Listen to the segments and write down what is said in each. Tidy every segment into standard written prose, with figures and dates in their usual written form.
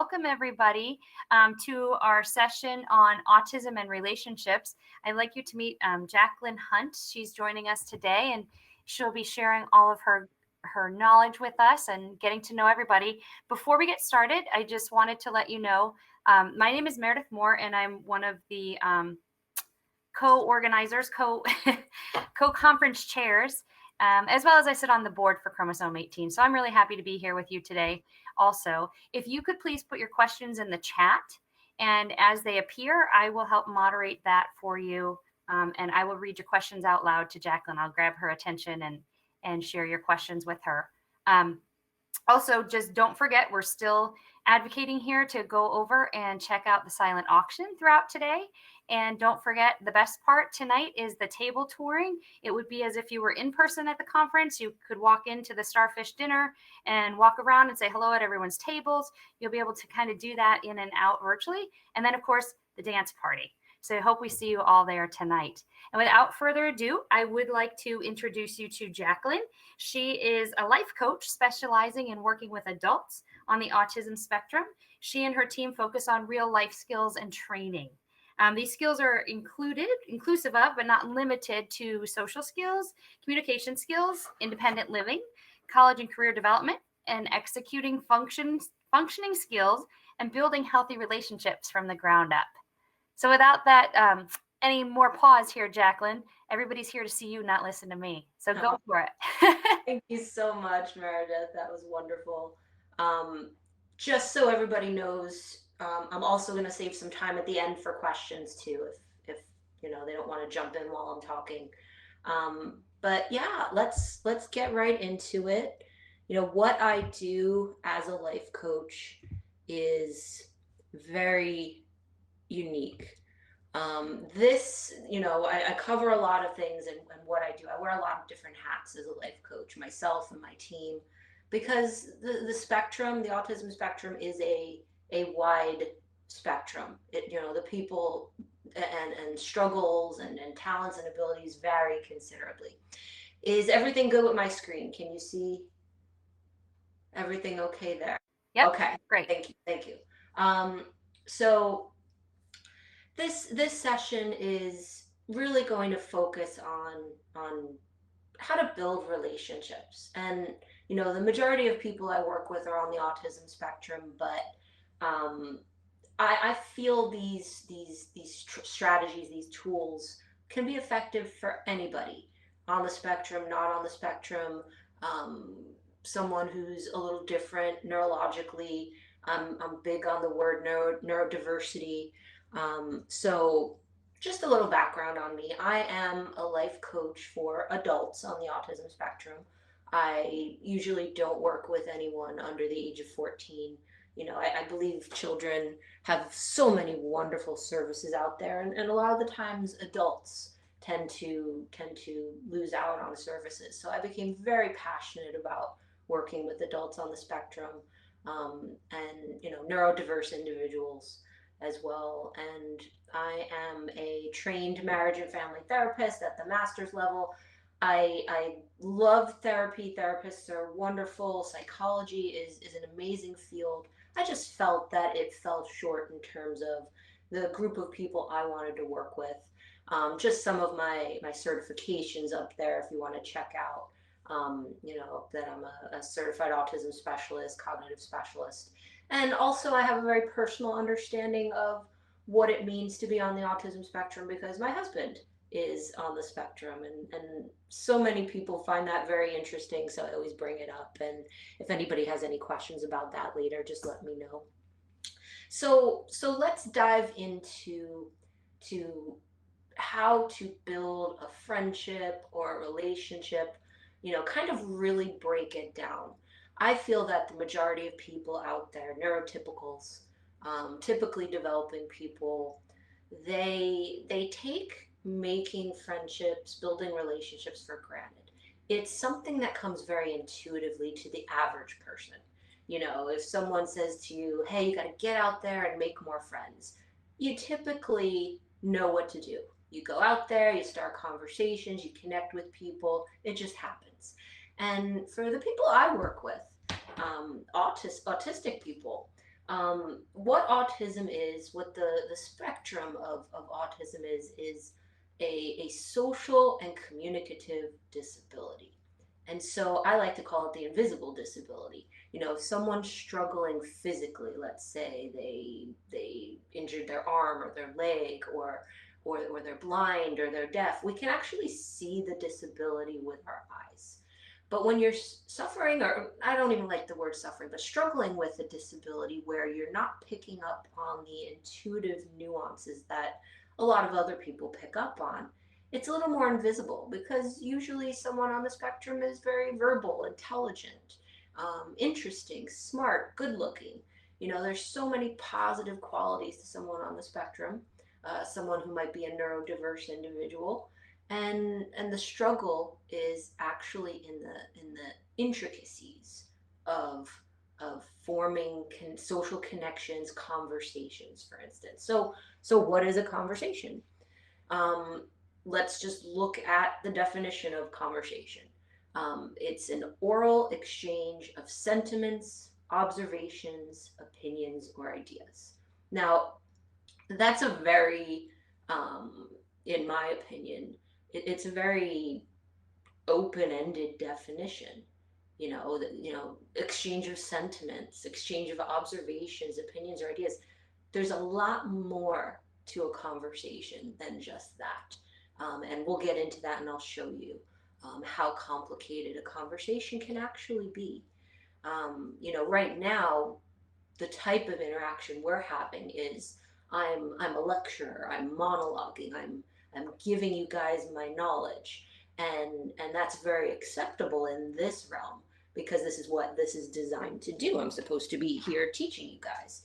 Welcome, everybody, to our session on autism and relationships. I'd like you to meet Jaclyn Hunt. She's joining us today, and she'll be sharing all of her knowledge with us and getting to know everybody. Before we get started, I just wanted to let you know my name is Meredith Moore, and I'm one of the co-organizers, co-conference chairs, as well as I sit on the board for Chromosome 18. So I'm really happy to be here with you today. Also, if you could please put your questions in the chat, and as they appear, I will help moderate that for you, and I will read your questions out loud to Jaclyn. I'll grab her attention and share your questions with her. Also, just don't forget, we're still advocating here to go over and check out the silent auction throughout today. And don't forget, the best part tonight is the table touring. It would be as if you were in person at the conference. You could walk into the Starfish dinner and walk around and say hello at everyone's tables. You'll be able to kind of do that in and out virtually. And then, of course, the dance party. So I hope we see you all there tonight. And without further ado, I would like to introduce you to Jaclyn. She is a life coach specializing in working with adults on the autism spectrum. She and her team focus on real life skills and training. These skills are inclusive of, but not limited to social skills, communication skills, independent living, college and career development, and executing functioning skills and building healthy relationships from the ground up. So without that, any more pause here, Jaclyn, everybody's here to see you, not listen to me. So go for it. Thank you so much, Meredith. That was wonderful. Just so everybody knows, I'm also going to save some time at the end for questions too, if they don't want to jump in while I'm talking. But yeah, let's get right into it. What I do as a life coach is very unique. I cover a lot of things and what I do. I wear a lot of different hats as a life coach, myself and my team, because the autism spectrum is a wide spectrum. The people and struggles and talents and abilities vary considerably. Is everything good with my screen? Can you see everything okay there? Yep. Okay. Great. Thank you. So this session is really going to focus on how to build relationships. And the majority of people I work with are on the autism spectrum, but I feel these strategies, these tools can be effective for anybody on the spectrum, not on the spectrum, someone who's a little different neurologically. I'm big on the word neurodiversity. So just a little background on me. I am a life coach for adults on the autism spectrum. I usually don't work with anyone under the age of 14. I believe children have so many wonderful services out there, and a lot of the times adults tend to lose out on services. So I became very passionate about working with adults on the spectrum, and neurodiverse individuals as well. And I am a trained marriage and family therapist at the master's level. I love therapy. Therapists are wonderful. Psychology is an amazing field. I just felt that it fell short in terms of the group of people I wanted to work with. Just some of my certifications up there if you want to check out. That I'm a certified autism specialist, cognitive specialist. And also, I have a very personal understanding of what it means to be on the autism spectrum because my husband is on the spectrum, and so many people find that very interesting. So I always bring it up. And if anybody has any questions about that later, just let me know. So let's dive into to how to build a friendship or a relationship, kind of really break it down. I feel that the majority of people out there, neurotypicals, typically developing people, they take making friendships, building relationships for granted. It's something that comes very intuitively to the average person. If someone says to you, "Hey, you got to get out there and make more friends," you typically know what to do. You go out there, you start conversations, you connect with people. It just happens. And for the people I work with, autistic people, What autism is, what the spectrum of autism is a social and communicative disability. And so I like to call it the invisible disability. If someone's struggling physically, let's say they injured their arm or their leg, or they're blind or they're deaf, we can actually see the disability with our eyes. But when you're suffering, or I don't even like the word suffering, but struggling with a disability where you're not picking up on the intuitive nuances that a lot of other people pick up on, it's a little more invisible, because usually someone on the spectrum is very verbal, intelligent, interesting, smart, good looking. There's so many positive qualities to someone on the spectrum, someone who might be a neurodiverse individual, and the struggle is actually in the intricacies of forming social connections, conversations, for instance. So what is a conversation? um, let's just look at the definition of conversation. It's an oral exchange of sentiments, observations, opinions, or ideas. Now, that's a very, um, in my opinion, it's a very open-ended definition. Exchange of sentiments, exchange of observations, opinions, or ideas. There's a lot more to a conversation than just that. And we'll get into that, and I'll show you how complicated a conversation can actually be. Right now, the type of interaction we're having is I'm a lecturer, I'm monologuing, I'm giving you guys my knowledge, and that's very acceptable in this realm, because this is what this is designed to do. I'm supposed to be here teaching you guys.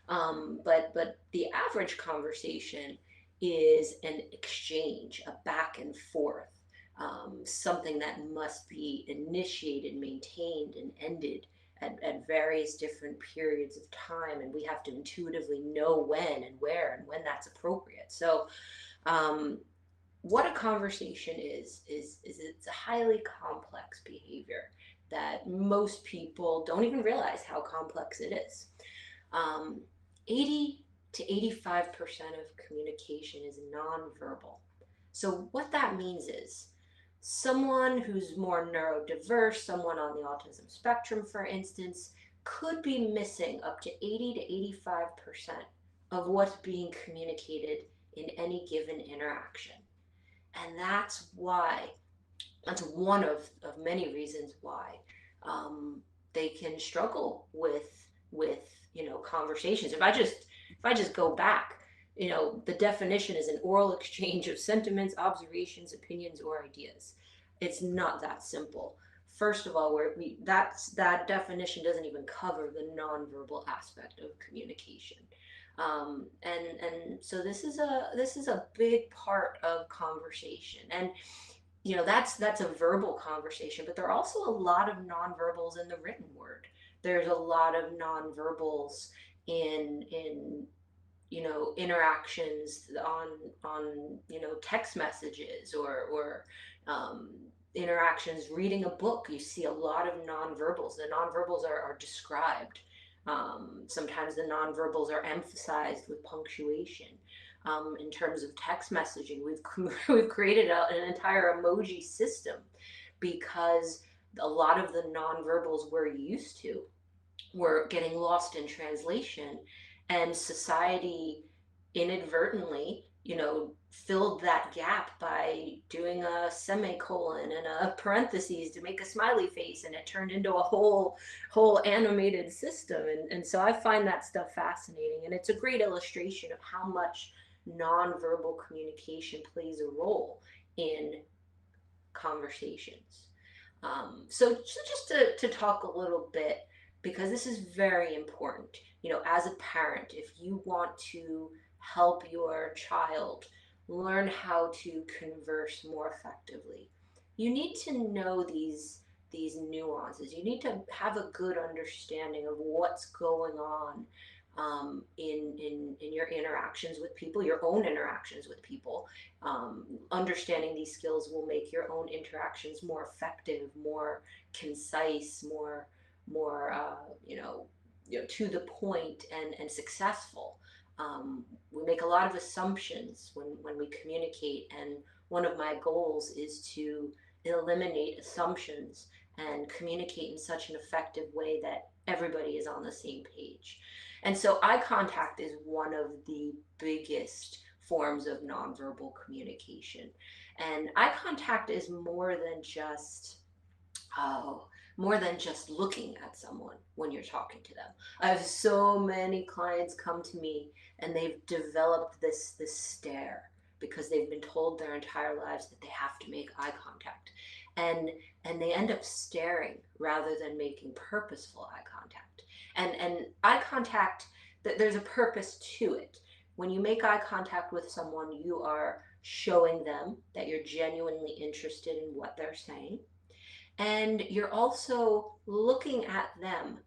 But the average conversation is an exchange, a back and forth, something that must be initiated, maintained, and ended at various different periods of time, and we have to intuitively know when and where and when that's appropriate. So, um, what a conversation is it's a highly complex behavior that most people don't even realize how complex it is. um, 80 to 85% of communication is nonverbal. So, what that means is someone who's more neurodiverse, someone on the autism spectrum, for instance, could be missing up to 80 to 85% of what's being communicated in any given interaction. And that's one of many reasons why they can struggle with conversations. If I just go back, the definition is an oral exchange of sentiments, observations, opinions, or ideas. It's not that simple. First of all, that definition doesn't even cover the nonverbal aspect of communication. And so this is a big part of conversation. And that's a verbal conversation, but there are also a lot of nonverbals in the written word. There's a lot of nonverbals in interactions on text messages, or um, interactions reading a book. You see a lot of nonverbals. The nonverbals are described. Sometimes the nonverbals are emphasized with punctuation. In terms of text messaging, we've created an entire emoji system, because a lot of the nonverbals we're used to were getting lost in translation, and society inadvertently filled that gap by doing a semicolon and a parentheses to make a smiley face, and it turned into a whole animated system. And so I find that stuff fascinating, and it's a great illustration of how much nonverbal communication plays a role in conversations. So just to talk a little bit, because this is very important. As a parent, if you want to help your child learn how to converse more effectively, you need to know these nuances. You need to have a good understanding of what's going on, in your interactions with people, your own interactions with people. Understanding these skills will make your own interactions more effective, more concise, more to the point and successful. We make a lot of assumptions when we communicate, and one of my goals is to eliminate assumptions and communicate in such an effective way that everybody is on the same page. And so eye contact is one of the biggest forms of nonverbal communication. And eye contact is oh, more than just looking at someone when you're talking to them. I have so many clients come to me and they've developed this stare because they've been told their entire lives that they have to make eye contact. And and they end up staring rather than making purposeful eye contact. And eye contact, there's a purpose to it. When you make eye contact with someone, you are showing them that you're genuinely interested in what they're saying, and you're also looking at them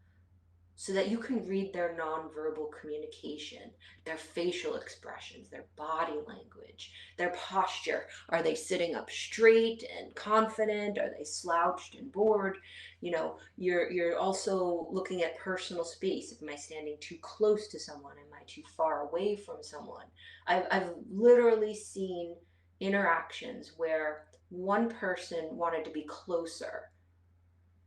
so that you can read their nonverbal communication, their facial expressions, their body language, their posture. Are they sitting up straight and confident? Are they slouched and bored? You're also looking at personal space. Am I standing too close to someone? Am I too far away from someone? I've literally seen interactions where one person wanted to be closer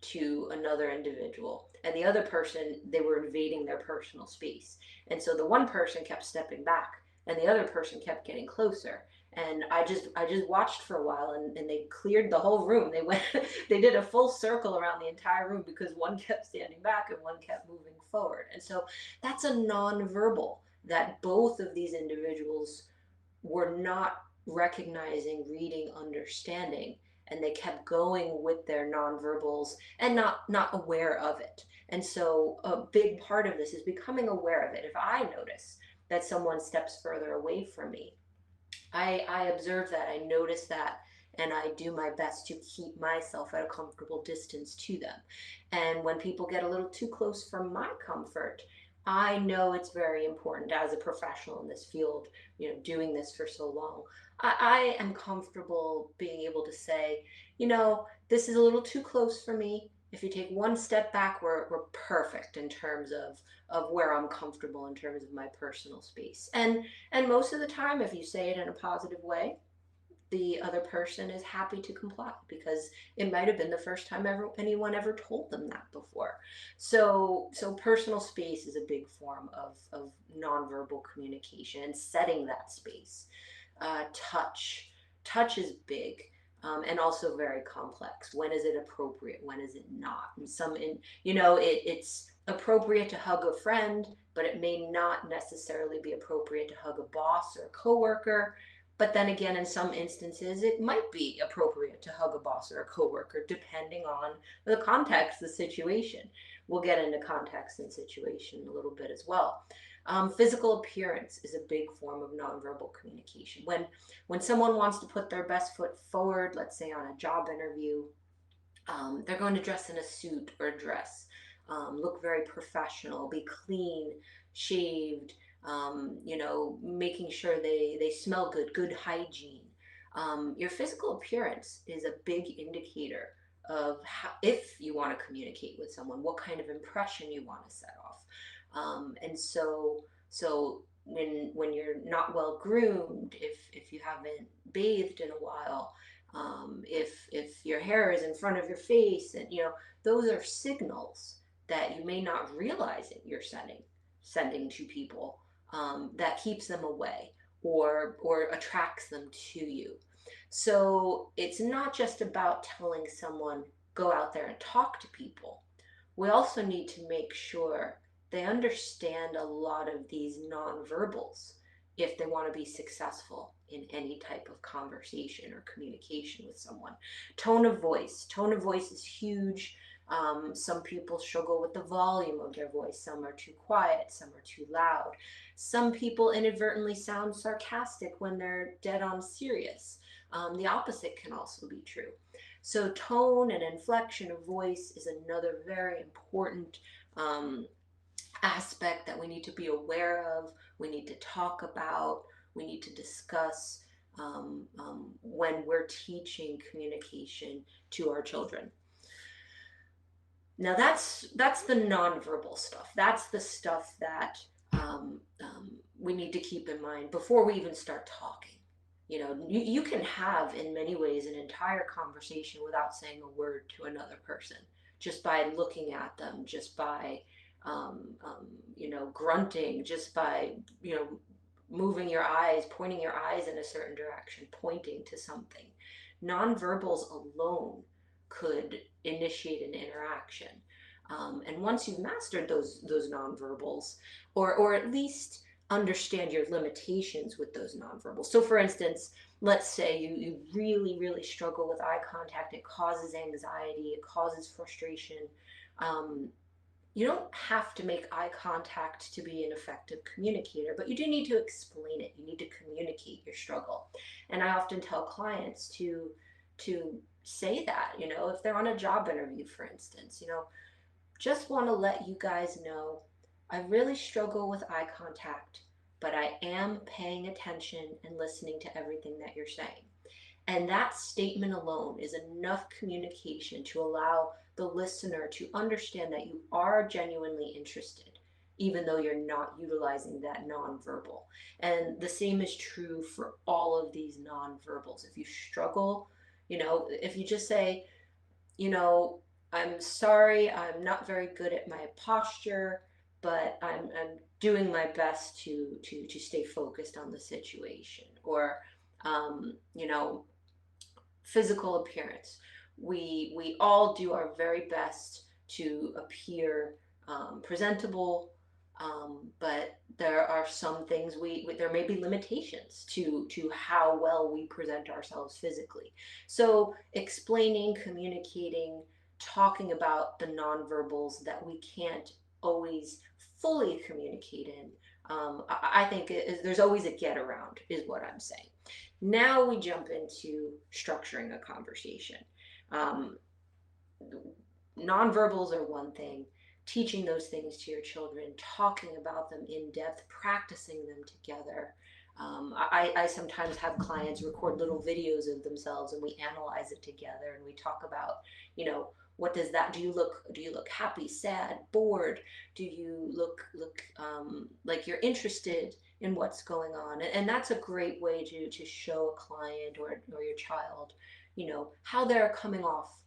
to another individual, and the other person, they were invading their personal space, and so the one person kept stepping back and the other person kept getting closer. And I just watched for a while, and they cleared the whole room. They went they did a full circle around the entire room because one kept standing back and one kept moving forward. And so that's a nonverbal that both of these individuals were not recognizing, reading, understanding, and they kept going with their nonverbals and not aware of it. And so a big part of this is becoming aware of it. If I notice that someone steps further away from me, I observe that, I notice that, and I do my best to keep myself at a comfortable distance to them. And when people get a little too close for my comfort, I know it's very important as a professional in this field, doing this for so long. I am comfortable being able to say, this is a little too close for me. If you take one step back, we're perfect in terms of where I'm comfortable in terms of my personal space. And most of the time, if you say it in a positive way, the other person is happy to comply because it might have been the first time anyone ever told them that before. So personal space is a big form of nonverbal communication and setting that space. Touch is big. And also very complex. When is it appropriate? When is it not? And it's appropriate to hug a friend, but it may not necessarily be appropriate to hug a boss or a coworker. But then again, in some instances, it might be appropriate to hug a boss or a coworker, depending on the context, the situation. We'll get into context and situation a little bit as well. Physical appearance is a big form of nonverbal communication. When someone wants to put their best foot forward, let's say on a job interview, they're going to dress in a suit or a dress, look very professional, be clean, shaved, making sure they smell good, good hygiene. Your physical appearance is a big indicator of how, if you want to communicate with someone, what kind of impression you want to set off. And so when you're not well groomed, if you haven't bathed in a while, if your hair is in front of your face, and those are signals that you may not realize it you're sending to people, that keeps them away or attracts them to you. So it's not just about telling someone go out there and talk to people. We also need to make sure they understand a lot of these nonverbals if they want to be successful in any type of conversation or communication with someone. Tone of voice. Tone of voice is huge. Some people struggle with the volume of their voice. Some are too quiet, some are too loud. Some people inadvertently sound sarcastic when they're dead on serious. The opposite can also be true. So tone and inflection of voice is another very important aspect that we need to be aware of, we need to talk about, we need to discuss when we're teaching communication to our children. Now that's the nonverbal stuff. That's the stuff that we need to keep in mind before we even start talking. You can have, in many ways, an entire conversation without saying a word to another person, just by looking at them, just by grunting, just by moving your eyes, pointing your eyes in a certain direction, pointing to something. Nonverbals alone could initiate an interaction. And once you've mastered those nonverbals, or at least understand your limitations with those nonverbals. So for instance, let's say you really, really struggle with eye contact. It causes anxiety, it causes frustration. Um, you don't have to make eye contact to be an effective communicator, but you do need to explain it. You need to communicate your struggle. And I often tell clients to say that, if they're on a job interview, for instance, just want to let you guys know I really struggle with eye contact, but I am paying attention and listening to everything that you're saying. And that statement alone is enough communication to allow the listener to understand that you are genuinely interested, even though you're not utilizing that nonverbal. And the same is true for all of these nonverbals. If you struggle, if you just say, you know, I'm sorry, I'm not very good at my posture, but I'm doing my best to stay focused on the situation. Or, you know, physical appearance. We all do our very best to appear presentable, but there are some things there may be limitations to how well we present ourselves physically. So explaining, communicating, talking about the nonverbals that we can't always fully communicate in. I think there's always a get around, is what I'm saying. Now we jump into structuring a conversation. Um, Nonverbals are one thing. Teaching those things to your children, talking about them in depth, practicing them together. I sometimes have clients record little videos of themselves, and we analyze it together, and we talk about, what does that, do you look happy, sad, bored? Do you look like you're interested in what's going on? And that's a great way to show a client or your child, how they're coming off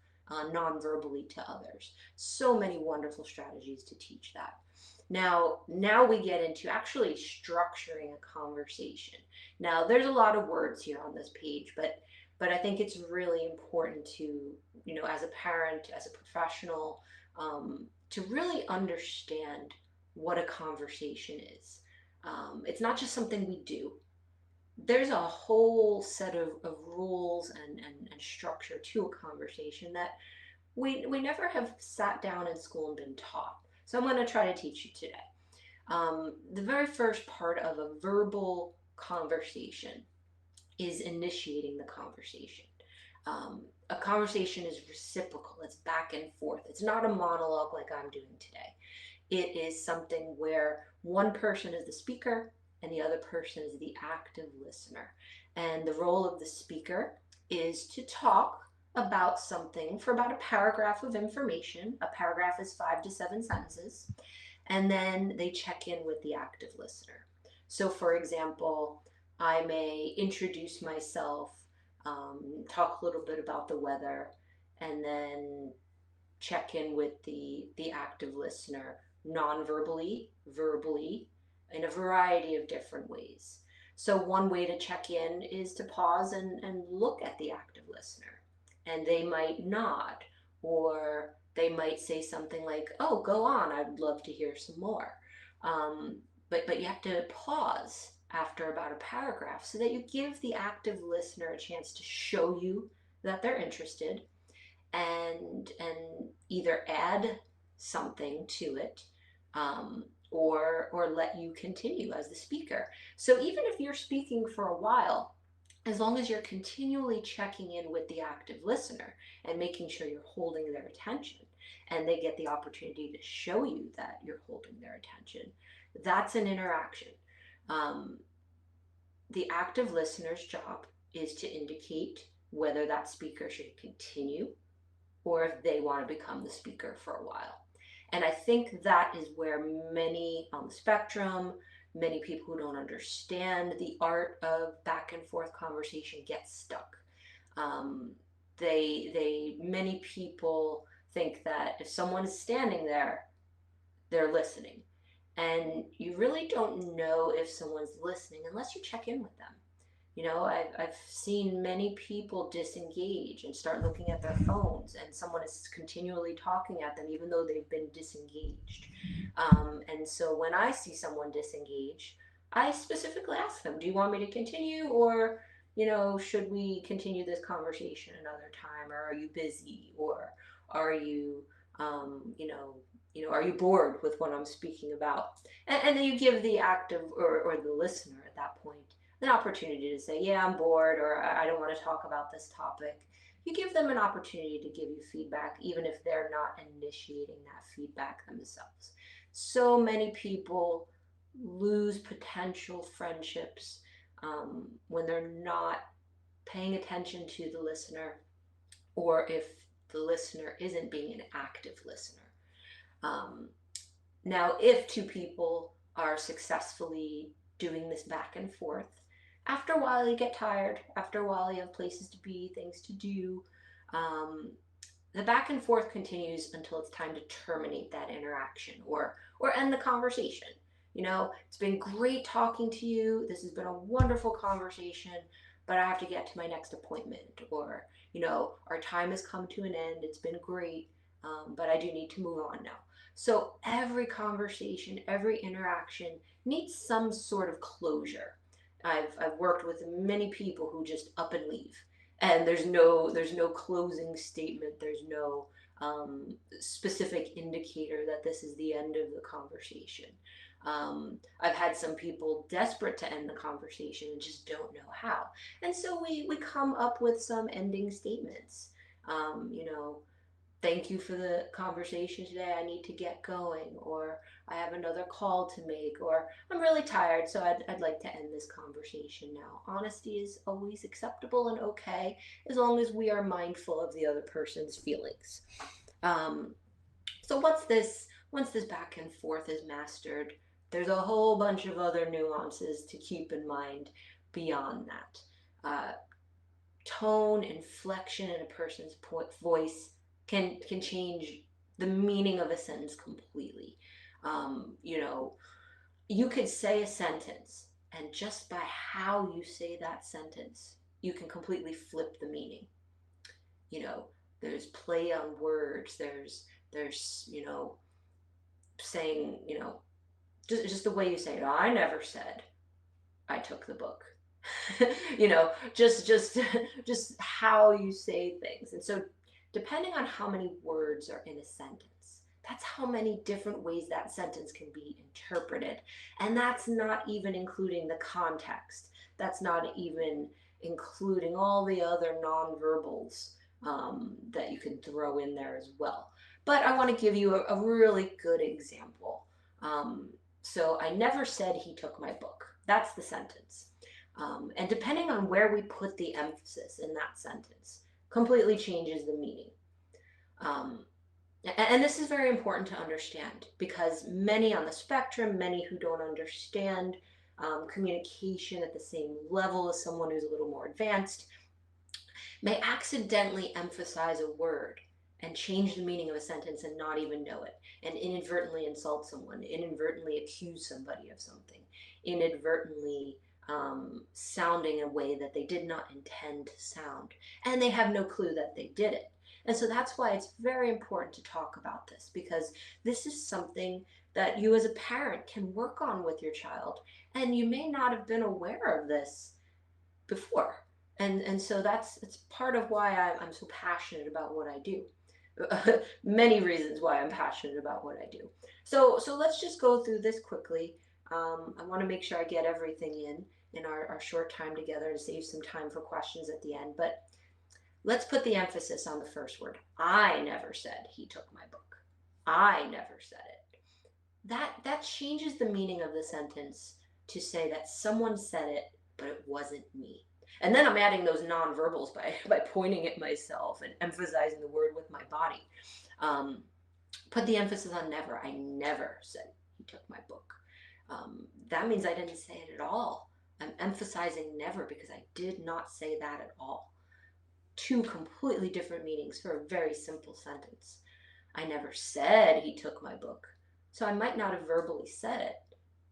non-verbally to others. So many wonderful strategies to teach that. Now we get into actually structuring a conversation. Now, there's a lot of words here on this page, but I think it's really important to, as a parent, as a professional, to really understand what a conversation is. It's not just something we do. There's a whole set of rules and structure to a conversation that we never have sat down in school and been taught. So I'm going to try to teach you today. The very first part of a verbal conversation is initiating the conversation. A conversation is reciprocal, it's back and forth. It's not a monologue like I'm doing today. It is something where one person is the speaker and the other person is the active listener. And the role of the speaker is to talk about something for about a paragraph of information. A paragraph is 5 to 7 sentences. And then they check in with the active listener. So, for example, I may introduce myself, talk a little bit about the weather, and then check in with the active listener non-verbally, verbally, in a variety of different ways. So one way to check in is to pause and look at the active listener. And they might nod, or they might say something like, oh, go on, I'd love to hear some more. But you have to pause after about a paragraph so that you give the active listener a chance to show you that they're interested, and either add something to it, or let you continue as the speaker. So even if you're speaking for a while, as long as you're continually checking in with the active listener and making sure you're holding their attention, and they get the opportunity to show you that you're holding their attention, that's an interaction. The active listener's job is to indicate whether that speaker should continue or if they want to become the speaker for a while. And I think that is where many on the spectrum, many people who don't understand the art of back and forth conversation get stuck. Um, many people think that if someone is standing there, they're listening. And you really don't know if someone's listening unless you check in with them. I've seen many people disengage and start looking at their phones, and someone is continually talking at them even though they've been disengaged. And so when I see someone disengage, I specifically ask them, do you want me to continue, or should we continue this conversation another time, or are you busy, or are you are you bored with what I'm speaking about? And then you give the active, or the listener at that point, an opportunity to say, yeah, I'm bored, or I don't want to talk about this topic. You give them an opportunity to give you feedback, even if they're not initiating that feedback themselves. So many people lose potential friendships when they're not paying attention to the listener, or if the listener isn't being an active listener. Um, Now, if two people are successfully doing this back and forth, after a while you get tired, after a while you have places to be, things to do. Um, the back and forth continues until it's time to terminate that interaction, or end the conversation. It's been great talking to you. This has been a wonderful conversation, but I have to get to my next appointment, or our time has come to an end. It's been great, but I do need to move on now. So every conversation, every interaction needs some sort of closure. I've worked with many people who just up and leave, and there's no closing statement. There's no specific indicator that this is the end of the conversation. I've had some people desperate to end the conversation and just don't know how, and so we come up with some ending statements. Um, you know, Thank you for the conversation today. I need to get going, or I have another call to make, or I'm really tired, so I'd like to end this conversation now. Honesty is always acceptable and okay, as long as we are mindful of the other person's feelings. Um, so once this back and forth is mastered, there's a whole bunch of other nuances to keep in mind beyond that. Tone, inflection in a person's voice can change the meaning of a sentence completely. You know, you could say a sentence, and just by how you say that sentence, you can completely flip the meaning. You know, there's play on words. There's saying just the way you say it. I never said I took the book. Just just how you say things. And so depending on how many words are in a sentence, that's how many different ways that sentence can be interpreted. And that's not even including the context. That's not even including all the other nonverbals that you can throw in there as well. But I want to give you a really good example. So I never said he took my book. That's the sentence. And depending on where we put the emphasis in that sentence, completely changes the meaning. Um, and this is very important to understand, because many on the spectrum, many who don't understand communication at the same level as someone who's a little more advanced, may accidentally emphasize a word and change the meaning of a sentence and not even know it, and inadvertently insult someone, inadvertently accuse somebody of something, inadvertently sounding in a way that they did not intend to sound, and they have no clue that they did it. And so that's why it's very important to talk about this, because this is something that you as a parent can work on with your child, and you may not have been aware of this before. And so it's part of why I'm so passionate about what I do. Many reasons why I'm passionate about what I do. So let's just go through this quickly. I want to make sure I get everything in our short time together, and save some time for questions at the end. But let's put the emphasis on the first word. I never said he took my book. I never said it. That changes the meaning of the sentence to say that someone said it, but it wasn't me. And then I'm adding those nonverbals by pointing at myself and emphasizing the word with my body. Um, put the emphasis on never. I never said he took my book. That means I didn't say it at all. I'm emphasizing never because I did not say that at all. Two completely different meanings for a very simple sentence. I never said he took my book. So I might not have verbally said it,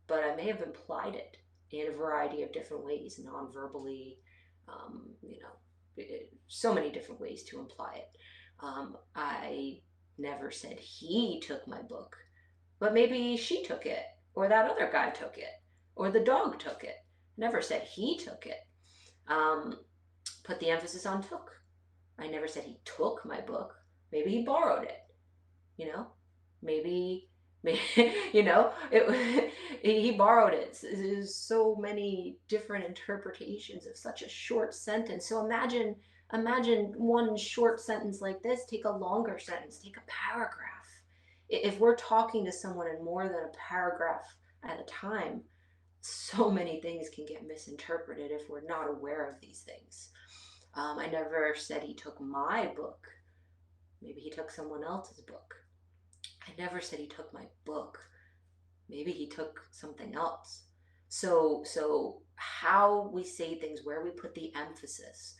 but I may have implied it in a variety of different ways, non-verbally, so many different ways to imply it. I never said he took my book, but maybe she took it, or that other guy took it, or the dog took it. Never said he took it. Um, put the emphasis on took. I never said he took my book. Maybe he borrowed it, you know? Maybe, he borrowed it. There's so many different interpretations of such a short sentence. So imagine one short sentence like this, take a longer sentence, take a paragraph. If we're talking to someone in more than a paragraph at a time, so many things can get misinterpreted if we're not aware of these things. I never said he took my book. Maybe he took someone else's book. I never said he took my book. Maybe he took something else. So how we say things, where we put the emphasis,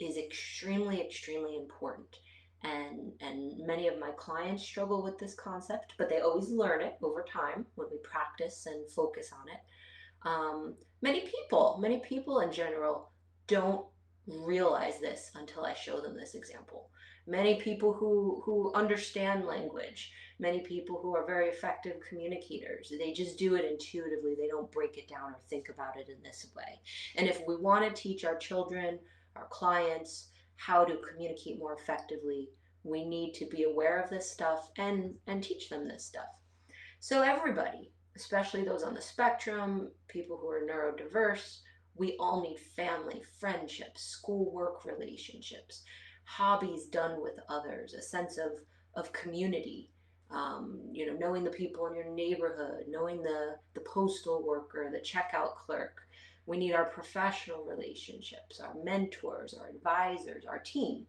is extremely, extremely important. And many of my clients struggle with this concept, but they always learn it over time when we practice and focus on it. Many people in general don't realize this until I show them this example. Many people who understand language, many people who are very effective communicators, they just do it intuitively. They don't break it down or think about it in this way. And if we want to teach our children, our clients, how to communicate more effectively, we need to be aware of this stuff and teach them this stuff. So everybody, especially those on the spectrum, people who are neurodiverse, we all need family, friendships, schoolwork relationships, hobbies done with others, a sense of community. Knowing the people in your neighborhood, knowing the postal worker, the checkout clerk. We need our professional relationships, our mentors, our advisors, our team.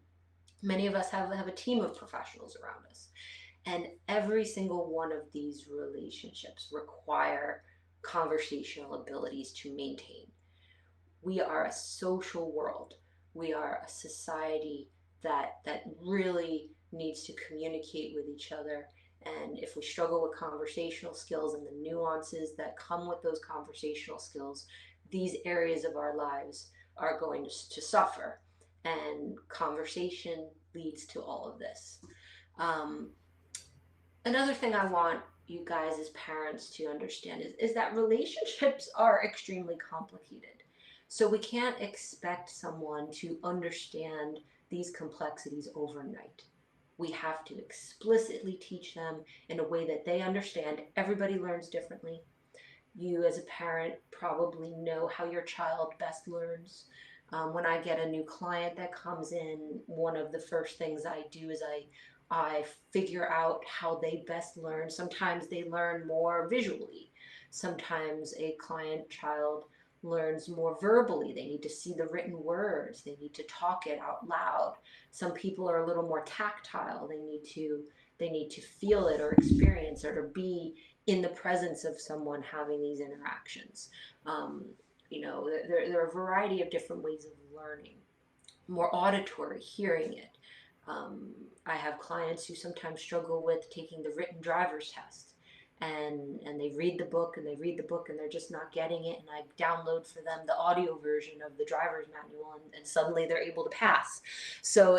Many of us have a team of professionals around us. And every single one of these relationships require conversational abilities to maintain. We are a social world. We are a society that really needs to communicate with each other. And if we struggle with conversational skills and the nuances that come with those conversational skills, these areas of our lives are going to suffer. And conversation leads to all of this. Another thing I want you guys as parents to understand is that relationships are extremely complicated. So we can't expect someone to understand these complexities overnight. We have to explicitly teach them in a way that they understand. Everybody learns differently. You as a parent probably know how your child best learns. When I get a new client that comes in, one of the first things I do is I figure out how they best learn. Sometimes they learn more visually. Sometimes a client child learns more verbally. They need to see the written words. They need to talk it out loud. Some people are a little more tactile. They need to feel it or experience it or be in the presence of someone having these interactions. There are a variety of different ways of learning. More auditory, hearing it. I have clients who sometimes struggle with taking the written driver's test, and they read the book and they're just not getting it, and I download for them the audio version of the driver's manual, and suddenly they're able to pass. So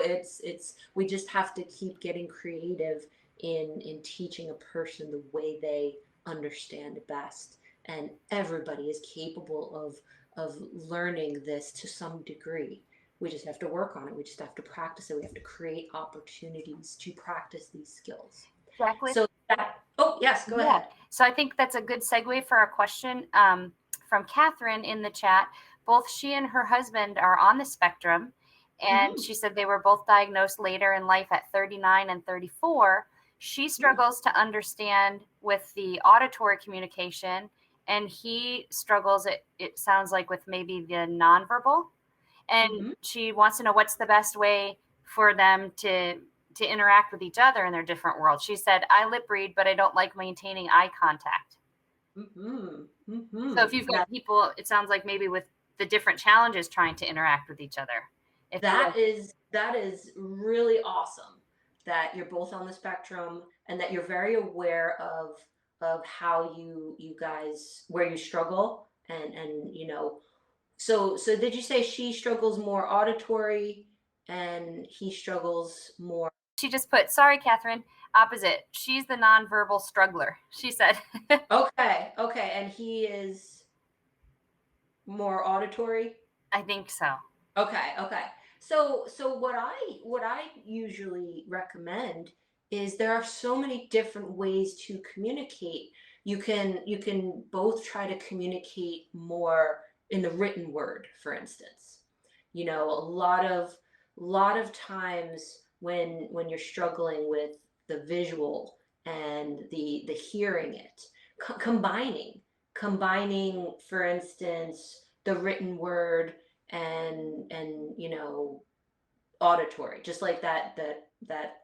we just have to keep getting creative in teaching a person the way they understand best, and everybody is capable of learning this to some degree. We just have to work on it. We just have to practice it. We have to create opportunities to practice these skills. Jaclyn? Yes, go ahead. So I think that's a good segue for a question from Catherine in the chat. Both she and her husband are on the spectrum, and she said they were both diagnosed later in life at 39 and 34. She struggles to understand with the auditory communication, and he struggles, it sounds like, with maybe the nonverbal. and Mm-hmm. she wants to know what's the best way for them to interact with each other in their different worlds. She said, I lip read, but I don't like maintaining eye contact. Mm-hmm. So Mm-hmm. if you've got people, it sounds like maybe with the different challenges trying to interact with each other. If you That is really awesome that you're both on the spectrum and that you're very aware of how you guys where you struggle and so did you say she struggles more auditory and he struggles more. she just put, sorry, Catherine, opposite. She's the nonverbal struggler, she said. Okay, and he is more auditory. I think so. Okay. So what I usually recommend is there are so many different ways to communicate. You can both try to communicate more in the written word, for instance. A lot of times when you're struggling with the visual and the hearing it, combining, for instance, the written word and auditory, just like that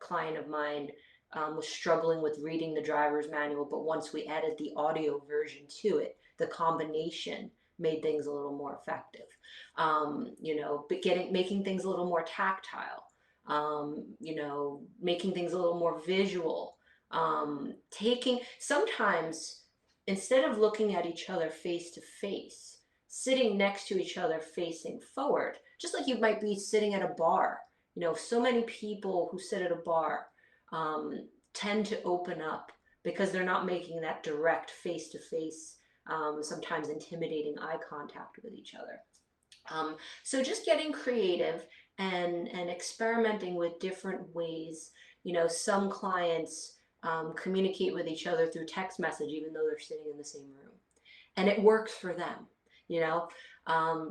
client of mine was struggling with reading the driver's manual, but once we added the audio version to it, the combination made things a little more effective. But making things a little more tactile, making things a little more visual, taking sometimes instead of looking at each other face to face, sitting next to each other facing forward, just like you might be sitting at a bar. So many people who sit at a bar tend to open up because they're not making that direct face to face, sometimes intimidating eye contact with each other. So just getting creative and experimenting with different ways. Some clients communicate with each other through text message, even though they're sitting in the same room, and it works for them. You know,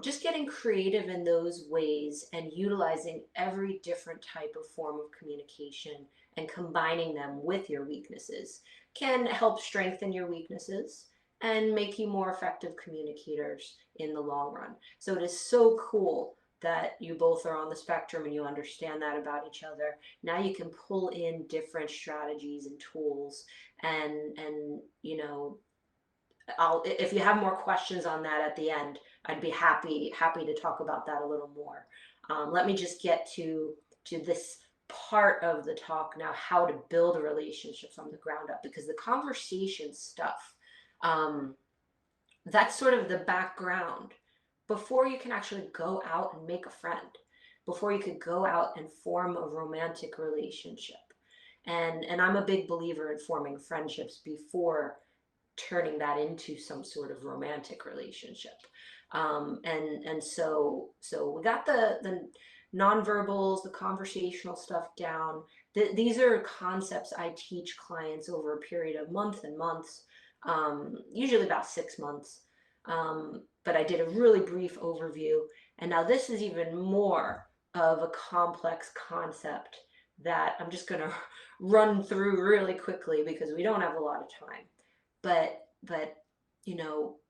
just getting creative in those ways and utilizing every different type of form of communication and combining them with your weaknesses can help strengthen your weaknesses and make you more effective communicators in the long run. So it is so cool that you both are on the spectrum and you understand that about each other. Now you can pull in different strategies and tools and if you have more questions on that at the end, I'd be happy to talk about that a little more. Let me just get to this part of the talk now, how to build a relationship from the ground up, because the conversation stuff, that's sort of the background before you can actually go out and make a friend, before you could go out and form a romantic relationship. And I'm a big believer in forming friendships before turning that into some sort of romantic relationship. And so we got the nonverbals, the conversational stuff down. These are concepts I teach clients over a period of months and months, usually about 6 months. But I did a really brief overview, and now this is even more of a complex concept that I'm just going to run through really quickly because we don't have a lot of time. But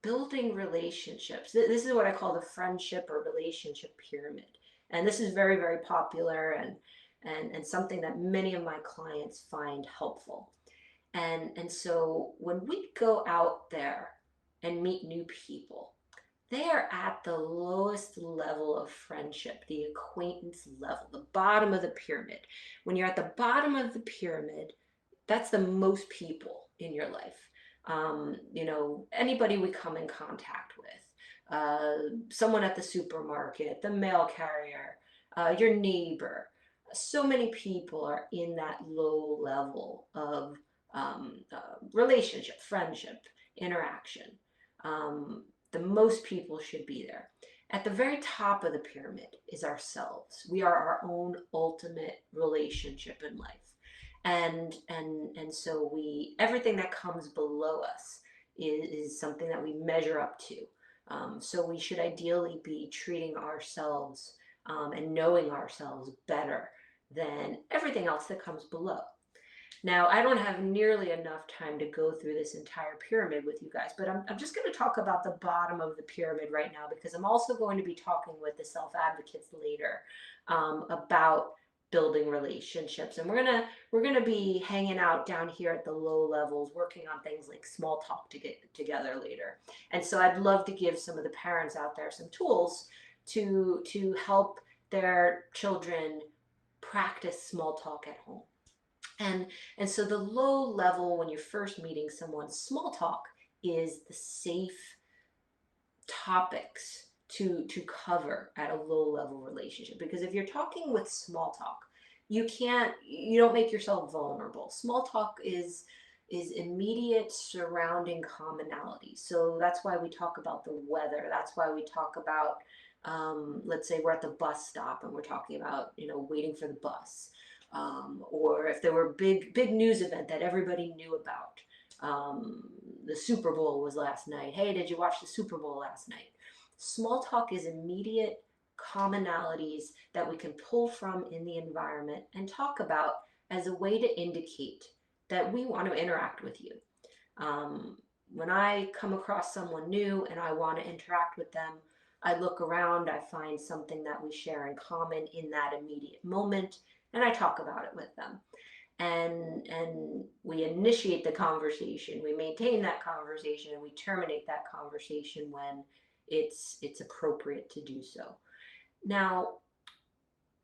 building relationships, this is what I call the friendship or relationship pyramid, and this is very, very popular and something that many of my clients find helpful. And so when we go out there and meet new people, they are at the lowest level of friendship, the acquaintance level, the bottom of the pyramid. When you're at the bottom of the pyramid, that's the most people in your life. Anybody we come in contact with, someone at the supermarket, the mail carrier, your neighbor. So many people are in that low level of relationship, friendship, interaction. The most people should be there. At the very top of the pyramid is ourselves. We are our own ultimate relationship in life. And so everything that comes below us is something that we measure up to. So we should ideally be treating ourselves and knowing ourselves better than everything else that comes below. Now, I don't have nearly enough time to go through this entire pyramid with you guys, but I'm just going to talk about the bottom of the pyramid right now because I'm also going to be talking with the self advocates later about building relationships, and we're gonna be hanging out down here at the low levels, working on things like small talk to get together later. And so I'd love to give some of the parents out there some tools to help their children practice small talk at home. And and so the low level when you're first meeting someone, small talk is the safe topics to cover at a low level relationship, because if you're talking with small talk, you don't make yourself vulnerable. Small talk is immediate surrounding commonality. So that's why we talk about the weather. That's why we talk about, let's say we're at the bus stop and we're talking about, waiting for the bus, or if there were big news event that everybody knew about. The Super Bowl was last night. Hey, did you watch the Super Bowl last night? Small talk is immediate commonalities that we can pull from in the environment and talk about as a way to indicate that we want to interact with you. When I come across someone new and I want to interact with them, I look around, I find something that we share in common in that immediate moment, and I talk about it with them. And we initiate the conversation, we maintain that conversation, and we terminate that conversation when it's appropriate to do so. Now,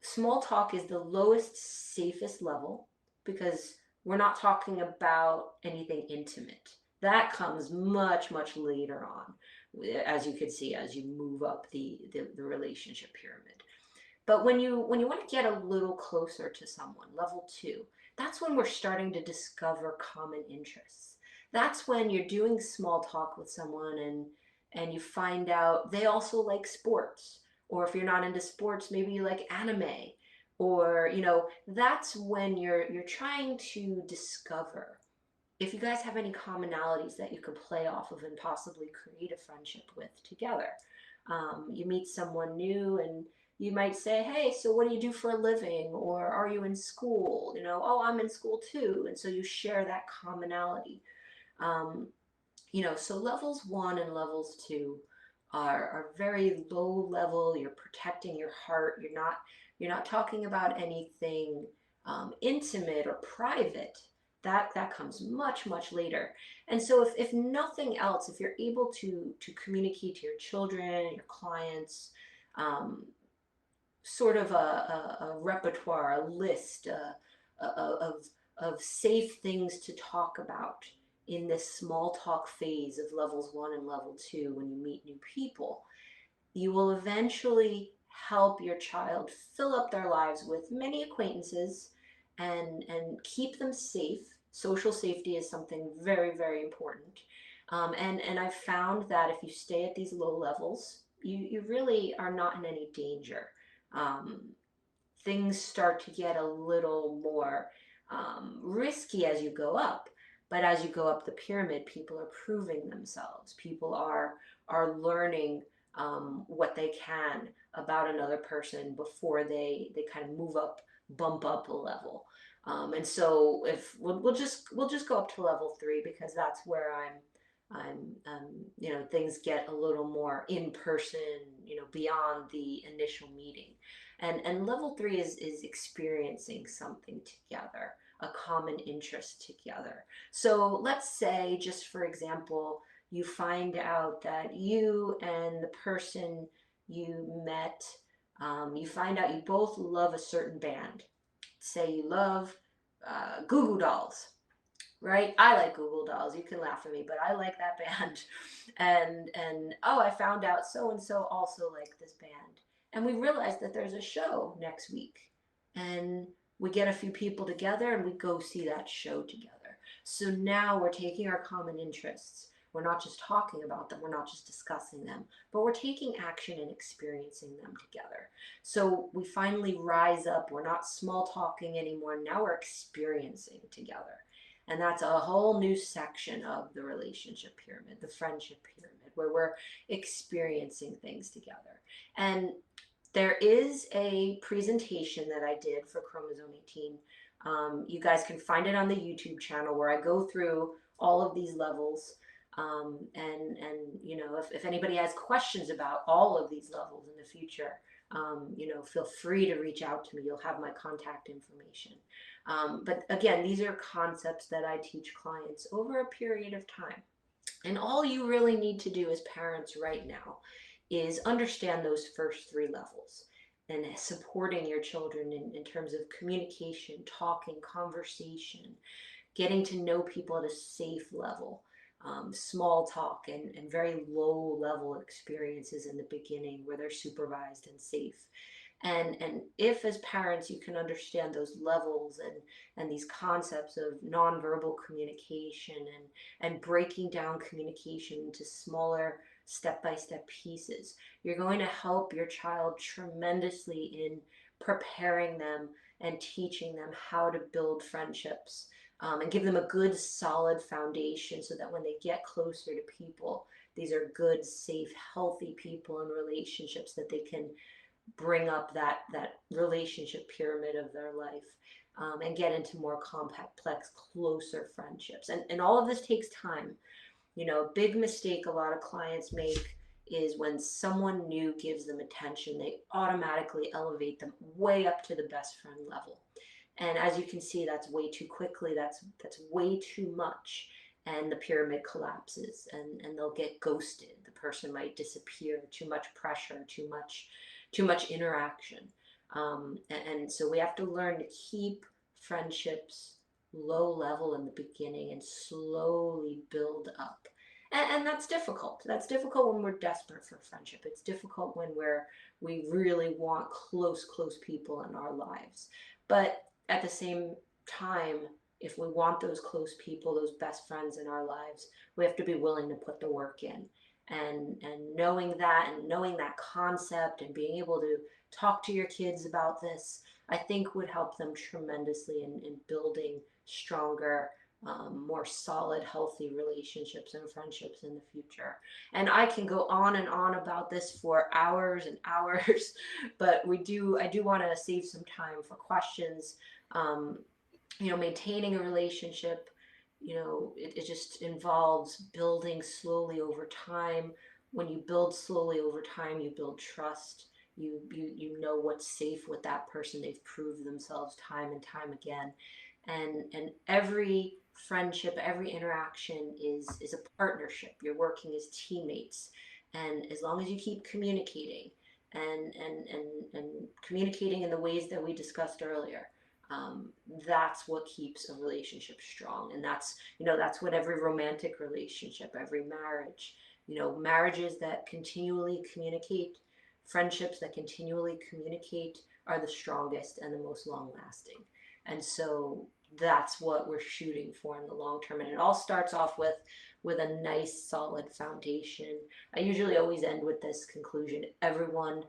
small talk is the lowest, safest level because we're not talking about anything intimate. That comes much, much later on, as you can see, as you move up the relationship pyramid. But when you want to get a little closer to someone, level two, that's when we're starting to discover common interests. That's when you're doing small talk with someone and you find out they also like sports. Or if you're not into sports, maybe you like anime. Or, that's when you're trying to discover if you guys have any commonalities that you could play off of and possibly create a friendship with together. You meet someone new and you might say, hey, so what do you do for a living? Or are you in school? Oh, I'm in school too. And so you share that commonality. Um, so levels one and levels two are very low level. You're protecting your heart. You're not talking about anything intimate or private. That comes much, much later. And so if nothing else, if you're able to communicate to your children, your clients, um, sort of a repertoire, a list of safe things to talk about in this small talk phase of levels one and level two when you meet new people, you will eventually help your child fill up their lives with many acquaintances and keep them safe. Social safety is something very, very important. And I've found that if you stay at these low levels, you really are not in any danger. Um, Things start to get a little more risky as you go up. But as you go up the pyramid, people are proving themselves. People are learning what they can about another person before they kind of move up, bump up a level. And so if we'll just go up to level three because that's where things get a little more in person, beyond the initial meeting. And level three is experiencing something together, a common interest together. So let's say, just for example, you find out that you and the person you met, you find out you both love a certain band. Say you love Goo Goo Dolls, right? I like Google Dolls. You can laugh at me, but I like that band. And oh, I found out so and so also like this band. And we realized that there's a show next week. And we get a few people together and we go see that show together. So now we're taking our common interests. We're not just talking about them, we're not just discussing them, but we're taking action and experiencing them together. So we finally rise up. We're not small talking anymore. Now we're experiencing together. And that's a whole new section of the relationship pyramid, the friendship pyramid, where we're experiencing things together. And there is a presentation that I did for Chromosome 18 You guys can find it on the YouTube channel where I go through all of these levels. And you know, if anybody has questions about all of these levels in the future, you know, feel free to reach out to me. You'll have my contact information. But again, these are concepts that I teach clients over a period of time. And all you really need to do as parents right now is understand those first three levels and supporting your children in terms of communication, talking, conversation, getting to know people at a safe level, small talk, and very low level experiences in the beginning where they're supervised and safe. And if as parents you can understand those levels and these concepts of nonverbal communication and breaking down communication into smaller step-by-step pieces, you're going to help your child tremendously in preparing them and teaching them how to build friendships, and give them a good solid foundation so that when they get closer to people, these are good, safe, healthy people and relationships that they can bring up that relationship pyramid of their life, and get into more complex, closer friendships. And all of this takes time. You know, a big mistake a lot of clients make is when someone new gives them attention, they automatically elevate them way up to the best friend level. And as you can see, that's way too quickly. That's way too much. And the pyramid collapses and they'll get ghosted. The person might disappear, too much pressure, too much interaction. And so we have to learn to keep friendships low level in the beginning and slowly build up. And that's difficult. That's difficult when we're desperate for friendship. It's difficult when we really want close people in our lives. But at the same time, if we want those close people, those best friends in our lives, we have to be willing to put the work in. And knowing that concept and being able to talk to your kids about this, I think would help them tremendously in building stronger, more solid, healthy relationships and friendships in the future. And I can go on and on about this for hours and hours, but I do want to save some time for questions. Um, you know, maintaining a relationship, you know, it just involves building slowly over time. When you build slowly over time, you build trust. You know what's safe with that person. They've proved themselves time and time again. And every friendship, every interaction is a partnership. You're working as teammates. And as long as you keep communicating and communicating in the ways that we discussed earlier, um, that's what keeps a relationship strong. And that's, you know, that's what every romantic relationship, every marriage, you know, marriages that continually communicate, friendships that continually communicate are the strongest and the most long lasting. And so that's what we're shooting for in the long term. And it all starts off with a nice solid foundation. I usually always end with this conclusion: everyone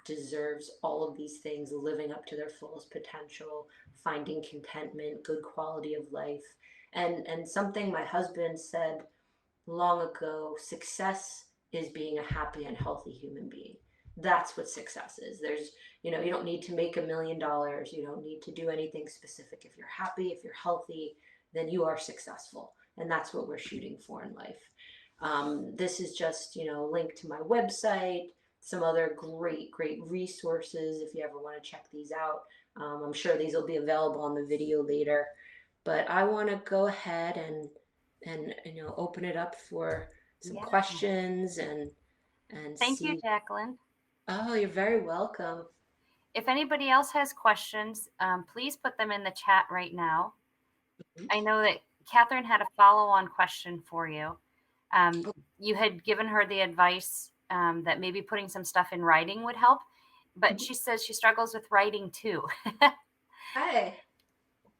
deserves all of these things, living up to their fullest potential, finding contentment, good quality of life. And something my husband said long ago: success is being a happy and healthy human being. That's what success is. There's, you know, you don't need to make $1 million. You don't need to do anything specific. If you're happy, if you're healthy, then you are successful. And that's what we're shooting for in life. This is just, you know, a link to my website, some other great resources if you ever want to check these out. I'm sure these will be available on the video later. But I want to go ahead and you know, open it up for some Yeah. questions and Thank you, see. Jaclyn. Oh, you're very welcome. If anybody else has questions, please put them in the chat right now. Mhm. I know that Catherine had a follow-on question for you. Oh, You had given her the advice that maybe putting some stuff in writing would help, but mhm. she says she struggles with writing too. Okay.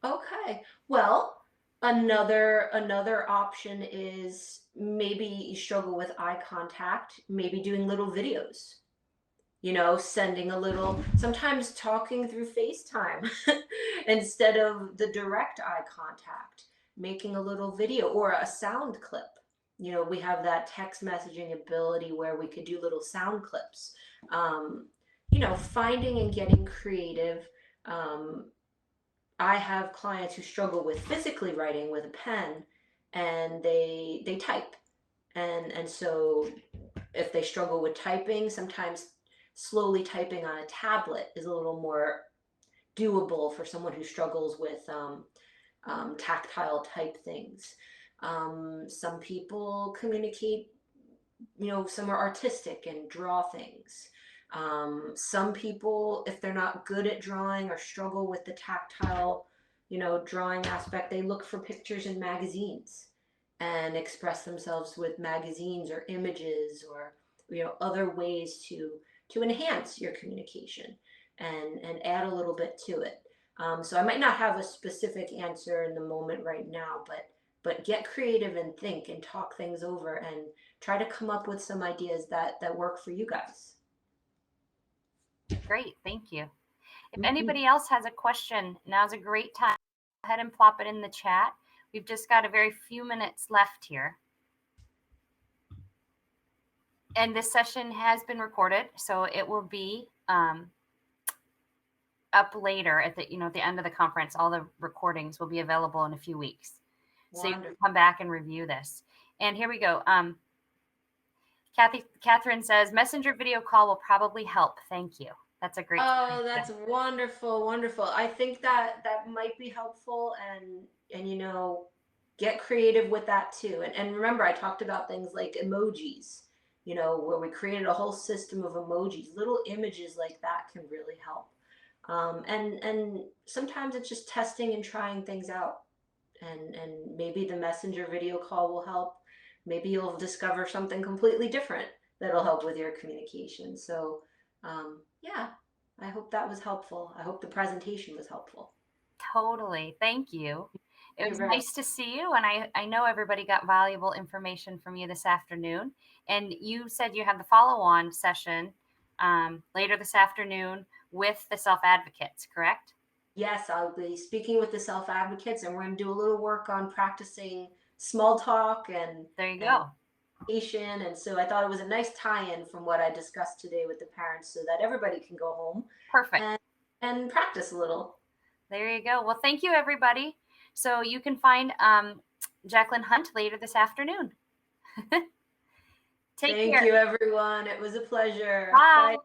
Okay. Well, another option is maybe you struggle with eye contact, maybe doing little videos. You know, sending a little, sometimes talking through FaceTime instead of the direct eye contact, making a little video or a sound clip. You know, we have that text messaging ability where we could do little sound clips. Um, you know, finding and getting creative. Um, I have clients who struggle with physically writing with a pen, and they type, and so if they struggle with typing, sometimes slowly typing on a tablet is a little more doable for someone who struggles with tactile type things. Some people communicate, some are artistic and draw things. Some people, if they're not good at drawing or struggle with the tactile, drawing aspect, they look for pictures in magazines and express themselves with magazines or images, or other ways to enhance your communication and add a little bit to it. So I might not have a specific answer in the moment right now, but get creative and think and talk things over and try to come up with some ideas that work for you guys. Great, thank you. If Mhm. anybody else has a question, now's a great time. Go ahead and plop it in the chat. We've just got a very few minutes left here. And this session has been recorded, so it will be up later at the at the end of the conference. All the recordings will be available in a few weeks. So you can come back and review this. And here we go. Catherine says, messenger video call will probably help. Thank you. That's a great Oh, that's wonderful, wonderful. I think that might be helpful, and get creative with that too. And remember, I talked about things like emojis, where we created a whole system of emojis. Little images like that can really help. And sometimes it's just testing and trying things out. And maybe the messenger video call will help. Maybe you'll discover something completely different that'll help with your communication. So yeah, I hope that was helpful. I hope the presentation was helpful. Totally. Thank you. It was You're very nice to see you. And I know everybody got valuable information from you this afternoon. And you said you have the follow-on session later this afternoon with the self-advocates, correct? Yes, I'll be speaking with the self-advocates, and we're going to do a little work on practicing small talk and There you go. communication. And so I thought it was a nice tie-in from what I discussed today with the parents, so that everybody can go home Perfect. and practice a little. There you go. Well, thank you, everybody. So you can find Jaclyn Hunt later this afternoon. Take care. Thank you, everyone. It was a pleasure. Bye. Bye.